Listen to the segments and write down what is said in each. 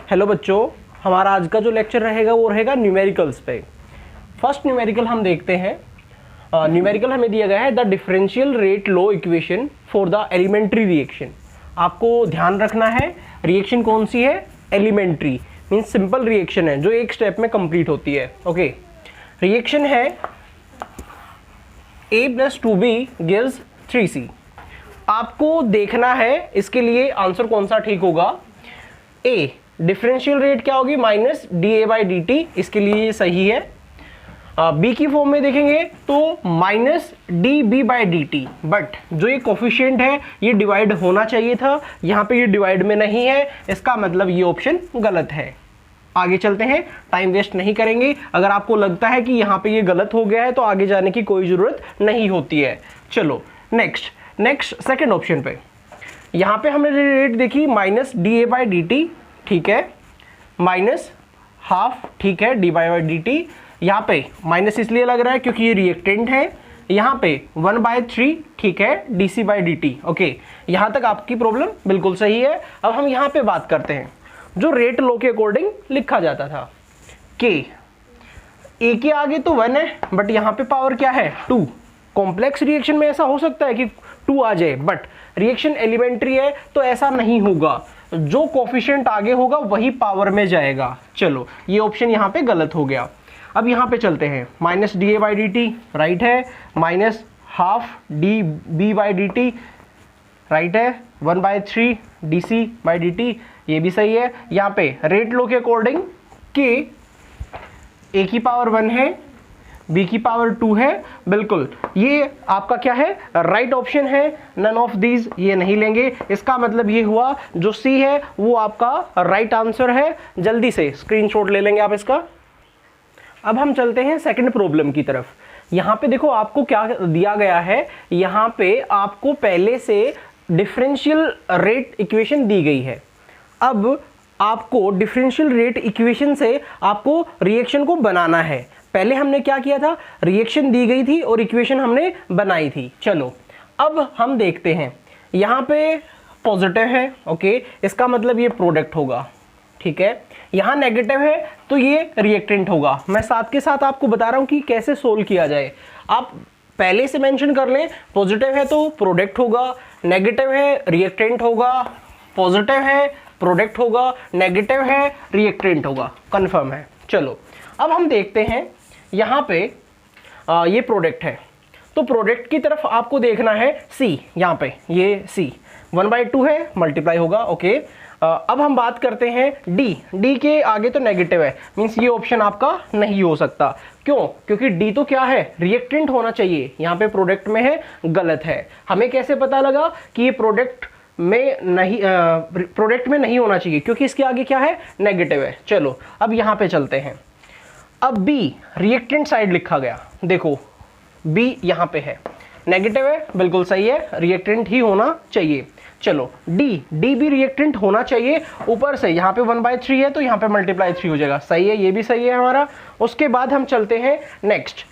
Hello बच्चों, हमारा आज का जो लेक्चर रहेगा वो रहेगा न्यूमेरिकल्स पे। फर्स्ट न्यूमेरिकल हम देखते हैं। न्यूमेरिकल हमें दिया गया है the differential rate law equation for the elementary reaction. आपको ध्यान रखना है रिएक्शन कौन सी है, एलिमेंट्री मीन्स सिंपल रिएक्शन है जो एक स्टेप में कंप्लीट होती है। ओके, रिएक्शन है a + 2b gives 3c। आपको देखना है इसके लिए आंसर कौन सा ठीक होगा। a डिफरेंशियल रेट क्या होगी, -dA/dt, इसके लिए ये सही है। b की फॉर्म में देखेंगे तो -dB/dt, बट जो ये कोफिशिएंट है ये डिवाइड होना चाहिए था, यहाँ पे ये डिवाइड में नहीं है, इसका मतलब ये ऑप्शन गलत है। आगे चलते हैं, टाइम वेस्ट नहीं करेंगे। अगर आपको लगता है कि यहाँ पे ये गलत हो गया है तो आगे जाने की कोई ज़रूरत नहीं होती है। चलो नेक्स्ट सेकंड ऑप्शन पे, यहाँ पे हमने रेट देखी -dA/dt, ठीक है, -½ ठीक है, dB/dt। यहाँ पे माइनस इसलिए लग रहा है क्योंकि ये रिएक्टेंट है। यहाँ पे 1/3 ठीक है, dC/dt। ओके, यहाँ तक आपकी प्रॉब्लम बिल्कुल सही है। अब हम यहाँ पे बात करते हैं जो रेट लॉ के अकॉर्डिंग लिखा जाता था कि ए के आगे तो 1 है बट यहाँ पे पावर क्या है, 2। कॉम्प्लेक्स रिएक्शन में ऐसा हो सकता है कि 2 आ जाए, बट रिएक्शन एलिमेंट्री है तो ऐसा नहीं होगा। जो कोफिशिएंट आगे होगा वही पावर में जाएगा। चलो, ये ऑप्शन यहाँ पे गलत हो गया। अब यहाँ पे चलते हैं, -dA/dt राइट है, -½ dB/dt राइट है, 1/3 dC/dt ये भी सही है। यहाँ पे रेट लॉ के अकॉर्डिंग कि a की पावर 1 है, b की पावर 2 है, बिल्कुल ये आपका क्या है, राइट ऑप्शन है। नन ऑफ दीज ये नहीं लेंगे, इसका मतलब ये हुआ जो c है वो आपका राइट आंसर है। जल्दी से स्क्रीनशॉट ले लेंगे आप इसका। अब हम चलते हैं सेकंड प्रॉब्लम की तरफ। यहाँ पे देखो आपको क्या दिया गया है, यहाँ पे आपको पहले से डिफरेंशियल रेट इक्वेशन दी गई है। अब आपको डिफरेंशियल रेट इक्वेशन से आपको रिएक्शन को बनाना है। पहले हमने क्या किया था, रिएक्शन दी गई थी और इक्वेशन हमने बनाई थी। चलो अब हम देखते हैं, यहाँ पे पॉजिटिव है, ओके, इसका मतलब ये प्रोडक्ट होगा, ठीक है। यहाँ नेगेटिव है तो ये रिएक्टेंट होगा। मैं साथ के साथ आपको बता रहा हूँ कि कैसे सोल्व किया जाए। आप पहले से मेंशन कर लें, पॉजिटिव है तो प्रोडक्ट होगा, नेगेटिव है रिएक्टेंट होगा, पॉजिटिव है प्रोडक्ट होगा, नेगेटिव है रिएक्टेंट होगा, कंफर्म है। चलो अब हम देखते हैं, यहाँ पे ये प्रोडक्ट है तो प्रोडक्ट की तरफ आपको देखना है C। यहाँ पे ये C 1/2 है, मल्टीप्लाई होगा, ओके। अब हम बात करते हैं D के आगे तो नेगेटिव है, मीन्स ये ऑप्शन आपका नहीं हो सकता। क्यों? क्योंकि D तो क्या है, रिएक्टेंट होना चाहिए, यहाँ पे प्रोडक्ट में है, गलत है। हमें कैसे पता लगा कि ये प्रोडक्ट में नहीं होना चाहिए, क्योंकि इसके आगे क्या है, नेगेटिव है। चलो अब यहाँ पे चलते हैं। अब B रिएक्टेंट साइड लिखा गया, देखो B यहाँ पे है, नेगेटिव है, बिल्कुल सही है, रिएक्टेंट ही होना चाहिए। चलो D भी रिएक्टेंट होना चाहिए। ऊपर से यहाँ पे 1/3 है तो यहाँ पे मल्टीप्लाई 3 हो जाएगा, सही है, ये भी सही है हमारा। उसके बाद हम चलते हैं नेक्स्ट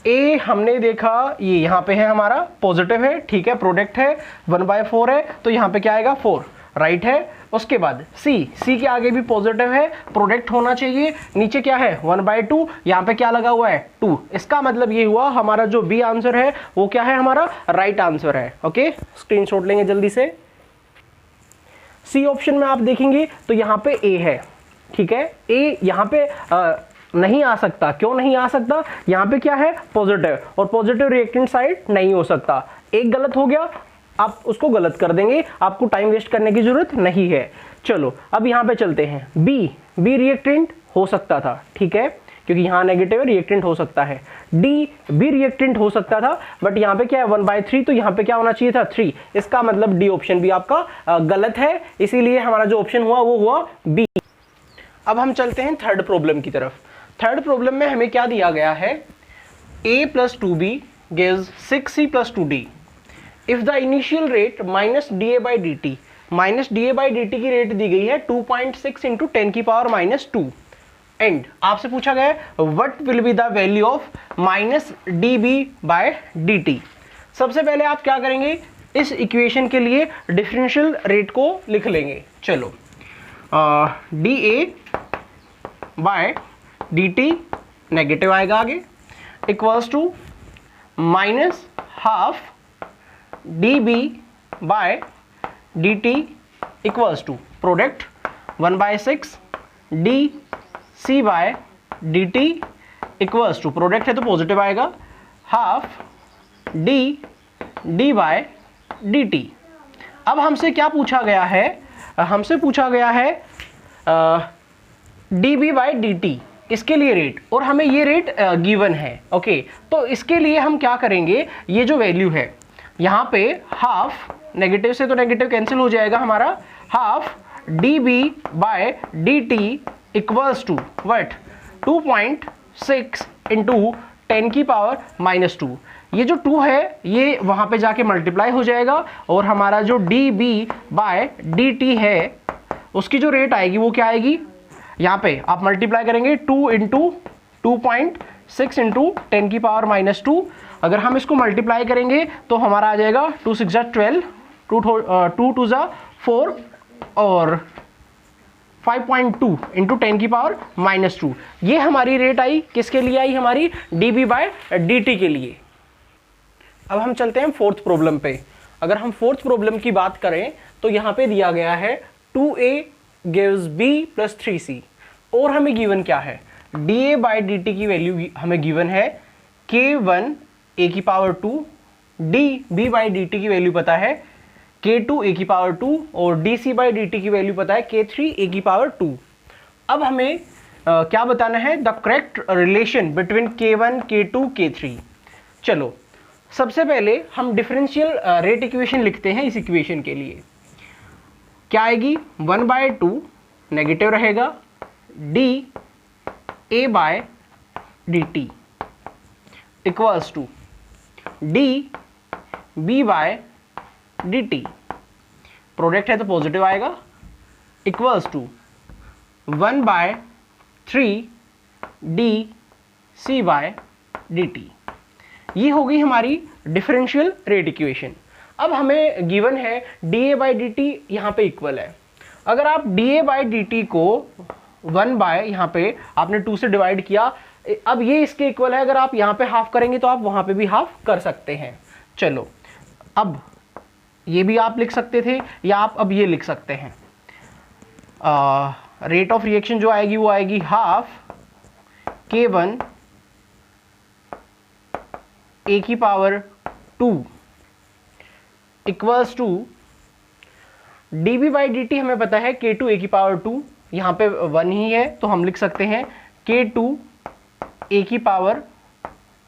A हमने देखा ये यहाँ पे है हमारा, पॉजिटिव है, ठीक है, प्रोडक्ट है, 1/4 है तो यहाँ पे क्या आएगा, 4 राइट है। उसके बाद C के आगे भी पॉजिटिव है, प्रोडक्ट होना चाहिए, नीचे क्या है 1/2, यहाँ पे क्या लगा हुआ है 2। इसका मतलब ये हुआ हमारा जो B आंसर है वो क्या है, हमारा राइट आंसर है। ओके, स्क्रीनशॉट लेंगे जल्दी से। C ऑप्शन में आप देखेंगे तो यहाँ पे A है, ठीक है। A यहाँ पे नहीं आ सकता, क्यों नहीं आ सकता, यहाँ पे क्या है, पॉजिटिव, और पॉजिटिव रिएक्टेंट साइड नहीं हो सकता। एक गलत हो गया, आप उसको गलत कर देंगे, आपको टाइम वेस्ट करने की जरूरत नहीं है। चलो अब यहाँ पे चलते हैं, B रिएक्टेंट हो सकता था, ठीक है, क्योंकि यहाँ नेगेटिव रिएक्टेंट हो सकता है। D भी रिएक्टेंट हो सकता था, बट यहाँ पे क्या है 1/3, तो यहाँ पे क्या होना चाहिए था 3। इसका मतलब D ऑप्शन भी आपका गलत है, इसीलिए हमारा जो ऑप्शन हुआ वो हुआ B। अब हम चलते हैं थर्ड प्रॉब्लम की तरफ। थर्ड प्रॉब्लम में हमें क्या दिया गया है, A + 2B gives 6C + 2D if the initial rate -dA/dt की रेट दी गई है 2.6 × 10⁻⁻2 एंड आपसे पूछा गया है what will be the value of -dB/dt। सबसे पहले आप क्या करेंगे, इस इक्वेशन के लिए डिफरेंशियल रेट को लिख लेंगे। चलो D A by D T negative आएगा आगे, equals to minus half D B by D T equals to product 1/6 D C by D T equals to, product है तो पॉजिटिव आएगा, half D D by D T. अब हमसे क्या पूछा गया है, हमसे पूछा गया है D B by D T, इसके लिए रेट, और हमें ये रेट गिवन है। ओके, तो इसके लिए हम क्या करेंगे, ये जो वैल्यू है यहाँ पे हाफ, नेगेटिव से तो नेगेटिव कैंसिल हो जाएगा हमारा, half D B by D T equals to what 2.6 into 10 की पावर -2। ये जो 2 है ये वहाँ पे जाके मल्टीप्लाई हो जाएगा, और हमारा जो D B by D T है उसकी जो रेट आएगी वो क्या आएगी, यहाँ पे आप मल्टीप्लाई करेंगे 2 इंटू 2.6 इंटू 10 की पावर -2। अगर हम इसको मल्टीप्लाई करेंगे तो हमारा आ जाएगा 2 6 जा 12, 2 2 जा 4 और 5.2 इंटू 10 की पावर -2। ये हमारी रेट आई, किसके लिए आई, हमारी D B by D T के लिए। अब हम चलते हैं फोर्थ प्रॉब्लम पे। अगर हम फोर्थ प्रॉब्लम की बात करें तो यहाँ पे दिया गया है 2a gives b plus 3c, और हमें गिवन क्या है, dA बाई डी टी की वैल्यू हमें गिवन है k1 a की power 2, dB by D T की वैल्यू पता है k2 a की पावर 2, और dC बाई डी टी की वैल्यू पता है k3 a की पावर 2। अब हमें क्या बताना है, the correct relation between k1 k2 k3। चलो सबसे पहले हम डिफरेंशियल रेट इक्वेशन लिखते हैं इस इक्वेशन के लिए। क्या आएगी, 1/2 नेगेटिव रहेगा d A by D T equals to d B by D t, product है तो पॉजिटिव आएगा, equals to 1/3 d C by D t. ये हो गई हमारी डिफरेंशियल रेट इक्वेशन। अब हमें गिवन है dA बाई डी टी यहाँ पे इक्वल है। अगर आप dA बाई डी टी को 1 बाय यहाँ पे आपने 2 से डिवाइड किया, अब ये इसके इक्वल है, अगर आप यहाँ पे हाफ करेंगे तो आप वहाँ पे भी हाफ कर सकते हैं। चलो अब ये भी आप लिख सकते थे, या आप अब ये लिख सकते हैं, रेट ऑफ रिएक्शन जो आएगी वो आएगी हाफ k1 a की power 2 equals to d B by D t हमें पता है k2 a की पावर 2, यहाँ पे 1 ही है तो हम लिख सकते हैं k2 a की पावर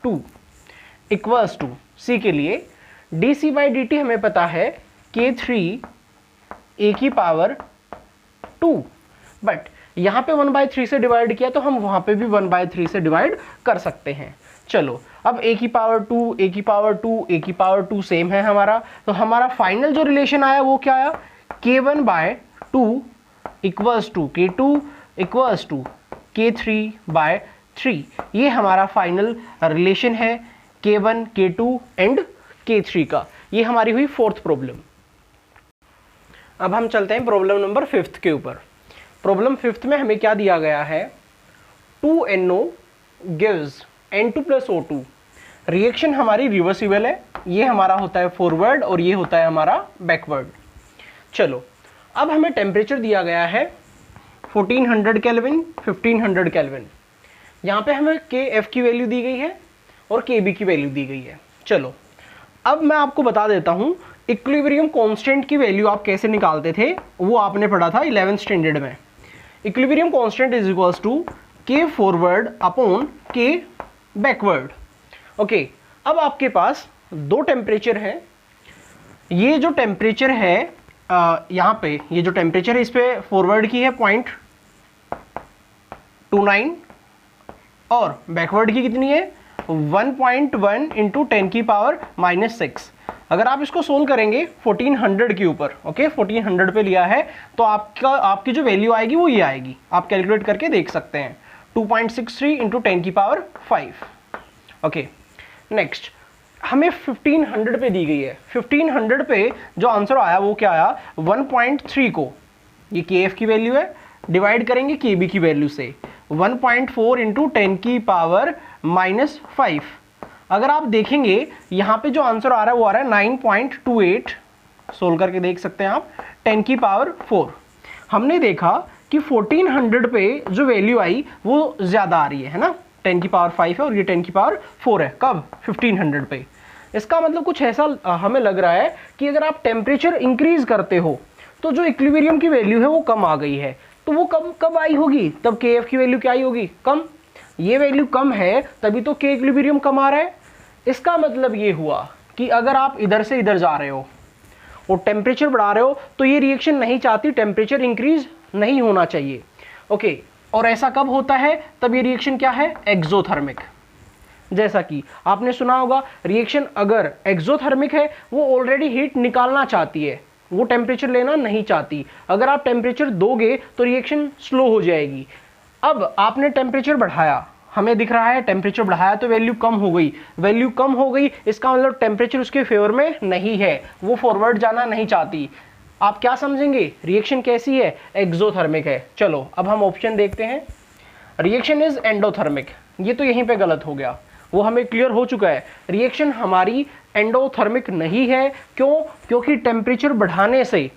2 इक्वल्स टू c के लिए d c by D t हमें पता है k3 a की पावर 2, बट यहाँ पे 1/3 से डिवाइड किया तो हम वहाँ पे भी 1/3 से डिवाइड कर सकते हैं। चलो अब a की पावर 2 a की पावर 2 a की पावर 2 सेम है हमारा, तो हमारा फाइनल जो रिलेशन आया वो क्या आया, k1 by 2 equals to k2 equals to k3 by 3। ये हमारा फाइनल रिलेशन है k1 k2 एंड k3 का। ये हमारी हुई फोर्थ प्रॉब्लम। अब हम चलते हैं प्रॉब्लम नंबर 5 के ऊपर। प्रॉब्लम 5 में हमें क्या दिया गया है, 2NO gives N2 plus O2। Reaction हमारी रिवर्सिबल है, ये हमारा होता है फॉरवर्ड और ये होता है हमारा बैकवर्ड। चलो अब हमें टेम्परेचर दिया गया है 1400 केल्विन 1500 केल्विन। यहाँ पे हमें KF की वैल्यू दी गई है और KB की वैल्यू दी गई है। चलो अब मैं आपको बता देता हूँ इक्विलिब्रियम कांस्टेंट की वैल्यू आप कैसे निकालते थे, वो आपने पढ़ा था 11th स्टैंडर्ड में। Equilibrium constant is equals to K forward upon K backward. Okay, अब आपके पास दो टेम्परेचर है। ये जो टेम्परेचर है यहाँ पे, ये जो टेम्परेचर है इस पे फॉरवर्ड की है 0.29 और बैकवर्ड की कितनी है 1.1 इंटू 10 की पावर -6। अगर आप इसको सोल्व करेंगे 1400 के ऊपर, ओके 1400 पे लिया है, तो आपकी जो वैल्यू आएगी वो ये आएगी। आप कैलकुलेट करके देख सकते हैं 2.63 इंटू 10 की पावर 5। ओके नेक्स्ट हमें 1500 पे दी गई है। 1500 पे जो आंसर आया वो क्या आया, 1.3 को ये KF की वैल्यू है, डिवाइड करेंगे KB की वैल्यू से। 1.4 इंटू 10 की पावर -5। अगर आप देखेंगे यहाँ पे जो आंसर आ रहा है वो आ रहा है 9.28, सोल्व करके देख सकते हैं आप, 10 की पावर 4। हमने देखा कि 1400 पे जो वैल्यू आई वो ज़्यादा आ रही है ना, 10 की पावर 5 है और ये 10 की पावर 4 है। कब? 1500 पे। इसका मतलब कुछ ऐसा हमें लग रहा है कि अगर आप टेम्परेचर इंक्रीज करते हो तो जो इक्विलिब्रियम की वैल्यू है वो कम आ गई है। तो वो कब आई होगी? तब KF की वैल्यू क्या आई होगी? कम। ये वैल्यू कम है तभी तो K इक्विलिब्रियम कम आ रहा है। इसका मतलब ये हुआ कि अगर आप इधर से इधर जा रहे हो और टेम्परेचर बढ़ा रहे हो तो ये रिएक्शन नहीं चाहती, टेम्परेचर इंक्रीज नहीं होना चाहिए। ओके, और ऐसा कब होता है? तब ये रिएक्शन क्या है? एक्सोथर्मिक। जैसा कि आपने सुना होगा, रिएक्शन अगर एक्सोथर्मिक है वो ऑलरेडी हीट निकालना चाहती है, वो टेम्परेचर लेना नहीं चाहती। अगर आप टेम्परेचर दोगे तो रिएक्शन स्लो हो जाएगी। अब आपने टेम्परेचर बढ़ाया, हमें दिख रहा है टेम्परेचर बढ़ाया तो वैल्यू कम हो गई, वैल्यू कम हो गई इसका मतलब टेम्परेचर उसके फेवर में नहीं है, वो फॉरवर्ड जाना नहीं चाहती। आप क्या समझेंगे? रिएक्शन कैसी है? एक्सोथर्मिक है। चलो अब हम ऑप्शन देखते हैं। रिएक्शन इज एंडोथर्मिक, ये तो यहीं पे गलत हो गया, वो हमें क्लियर हो चुका है। रिएक्शन हमारी एंडोथर्मिक नहीं है। क्यों? क्योंकि टेम्परेचर बढ़ाने से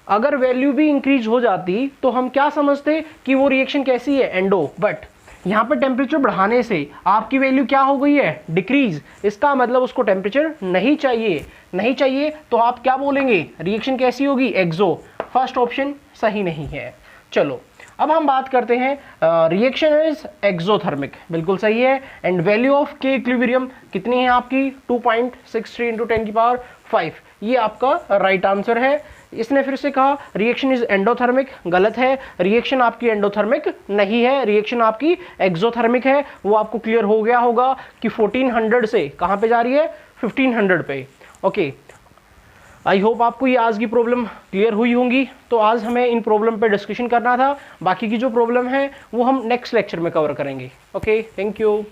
अगर वैल्यू भी इंक्रीज हो जाती तो हम क्या समझते कि वो रिएक्शन कैसी है? एंडो। बट यहाँ पे टेम्परेचर बढ़ाने से आपकी वैल्यू क्या हो गई है? डिक्रीज। इसका मतलब उसको टेम्परेचर नहीं चाहिए, नहीं चाहिए तो आप क्या बोलेंगे? रिएक्शन कैसी होगी? एक्सो। फर्स्ट ऑप्शन सही नहीं है। चलो अब हम बात करते हैं रिएक्शन इज एक्सोथर्मिक, बिल्कुल सही है। And value of K equilibrium कितनी है आपकी? 2.63 इंटू 10 की पावर 5, ये आपका राइट आंसर है। इसने फिर से कहा रिएक्शन इज एंडोथर्मिक, गलत है। रिएक्शन आपकी एंडोथर्मिक नहीं है, रिएक्शन आपकी एक्सोथर्मिक है। वो आपको क्लियर हो गया होगा कि 1400 से कहाँ पे जा रही है? 1500 पे। ओके, आई होप आपको ये आज की प्रॉब्लम क्लियर हुई होंगी। तो आज हमें इन प्रॉब्लम पे डिस्कशन करना था, बाकी की जो प्रॉब्लम है वो हम नेक्स्ट लेक्चर में कवर करेंगे। Okay, thank you.